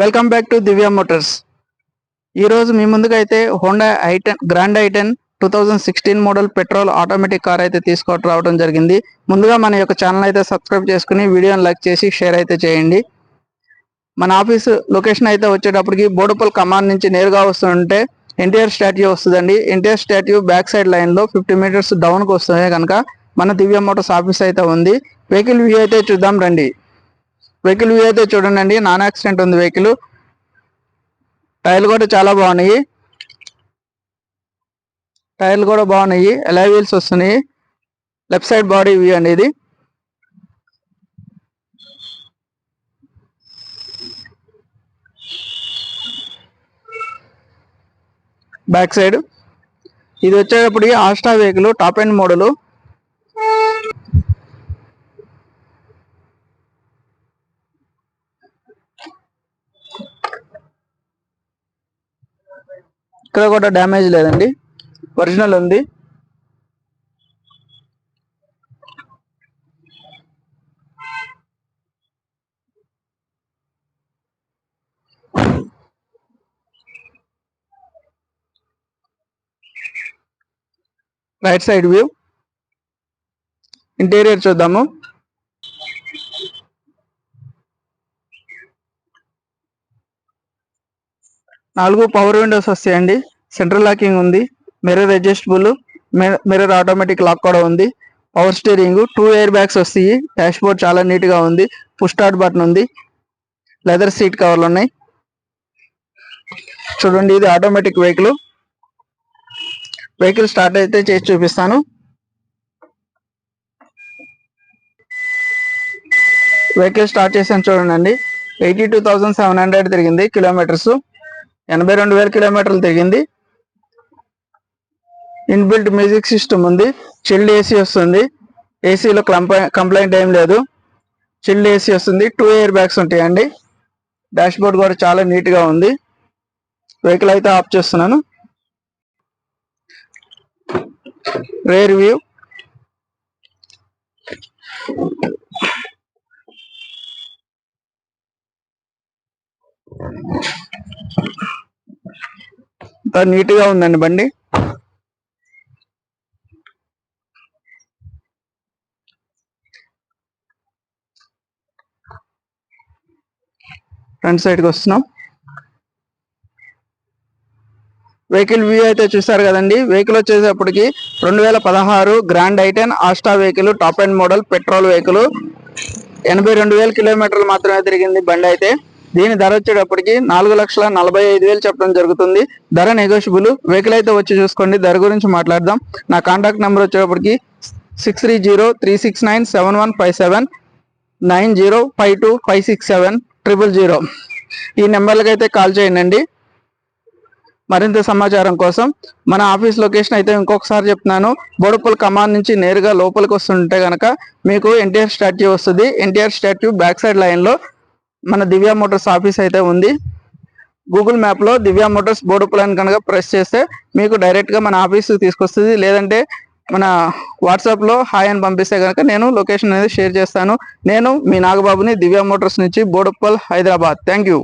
Welcome back to Divya Motors. ఈరోజు మీ ముందుకైతే Honda grand i ten 2016 model petrol automatic car అయితే తీసుకొని రావడం జరిగింది. ముందుగా మన యొక్క ఛానల్ అయితే సబ్స్క్రైబ్ చేసుకుని వీడియోని లైక్ చేసి షేర్ అయితే చేయండి. మన ఆఫీస్ లొకేషన్ అయితే వచ్చేటప్పటికి బోడుపల్ కమాన్ నుంచి నేరుగా వస్తుంటే ఎన్టీఆర్ స్టాట్యూ వస్తుందండి. ఎన్టీఆర్ స్టాట్యూ బ్యాక్ సైడ్ లైన్లో 50 మీటర్స్ డౌన్కి వస్తుంది కనుక మన దివ్య మోటార్స్ ఆఫీస్ అయితే ఉంది. వెహికల్ వ్యూ అయితే చూద్దాం రండి. వెహికల్ వ్యూ అయితే చూడండి, నాన్ యాక్సిడెంట్ ఉంది వెహికల్. టైర్లు కూడా చాలా బాగున్నాయి, అలాయ్ వీల్స్ వస్తున్నాయి. లెఫ్ట్ సైడ్ బాడీ వ్యూ అండి ఇది. బ్యాక్ సైడ్ ఇది వచ్చేటప్పుడు Asta vehicle top end model. ఇక్కడ కూడా డ్యామేజ్ లేదండి, ఒరిజినల్ ఉంది. రైట్ సైడ్ వ్యూ, ఇంటీరియర్ చూద్దాము. నాలుగు పవర్ విండోస్ వస్తాయండి, సెంట్రల్ లాకింగ్ ఉంది, mirror adjustable, mirror automatic lock కూడా ఉంది, పవర్ స్టీరింగ్, 2 ఎయిర్ బ్యాగ్స్ వస్తాయి, డాష్ బోర్డ్ చాలా నీట్ గా ఉంది, పుష్ స్టార్ట్ బటన్ ఉంది, లెదర్ సీట్ కవర్లు ఉన్నాయి. చూడండి, ఇది ఆటోమేటిక్ వెహికల్. వెహికల్ స్టార్ట్ అయితే చేసి చూపిస్తాను. వెహికల్ స్టార్ట్ చేసాను చూడండి. 82,700 తిరిగింది కిలోమీటర్స్, 82,000 కిలోమీటర్లు తిరిగింది. ఇన్బిల్ట్ మ్యూజిక్ సిస్టమ్ ఉంది, చిల్డ్ ఏసీ వస్తుంది, ఏసీలో కంప్లైంట్ ఏం లేదు, చిల్డ్ ఏసీ వస్తుంది, 2 ఎయిర్ బ్యాగ్స్ ఉంటాయండి. డాష్ బోర్డ్ కూడా చాలా నీట్ గా ఉంది. వెహికల్ అయితే ఆఫ్ చేస్తున్నాను. రేర్ వ్యూ, నీట్ గా ఉందండి బండి. ఫ్రంట్ సైడ్కి వస్తున్నాం. వెహికల్ వ్యూ అయితే చూసారు కదండి. వెహికల్ వచ్చేటప్పటికి 2016 grand i ten Asta vehicle top end model petrol vehicle. 82,000 కిలోమీటర్లు మాత్రమే తిరిగింది బండి అయితే. దీని ధర వచ్చేటప్పటికి 4,45,000 చెప్పడం జరుగుతుంది. ధర నెగోషియబుల్. వెహికల్ అయితే వచ్చి చూసుకోండి. ధర గురించి మాట్లాడదాం. నా కాంటాక్ట్ నెంబర్ వచ్చేటప్పటికి 6303697157 9052567000. ఈ నెంబర్లకి అయితే కాల్ చేయండి. మరింత సమాచారం కోసం మన ఆఫీస్ లొకేషన్ అయితే ఇంకొకసారి చెప్తున్నాను. బోడుపల్ కమాన్ నుంచి నేరుగా లోపలికి వస్తుంటే కనుక మీకు ఎన్టీఆర్ స్టాట్యూ వస్తుంది. ఎన్టీఆర్ స్టాట్యూ బ్యాక్ సైడ్ లైన్లో మన దివ్య మోటార్స్ ఆఫీస్ అయితే ఉంది. గూగుల్ మ్యాప్లో దివ్య మోటార్స్ బోడుపల్ అని కనుక ప్రెస్ చేస్తే మీకు డైరెక్ట్గా మన ఆఫీస్కి తీసుకొస్తుంది. లేదంటే మన వాట్సాప్లో హాయ్ అని పంపిస్తే కనుక నేను లొకేషన్ అనేది షేర్ చేస్తాను. నేను మీ నాగబాబుని, దివ్య మోటార్స్ నుంచి, బోడుపల్, హైదరాబాద్. Thank you.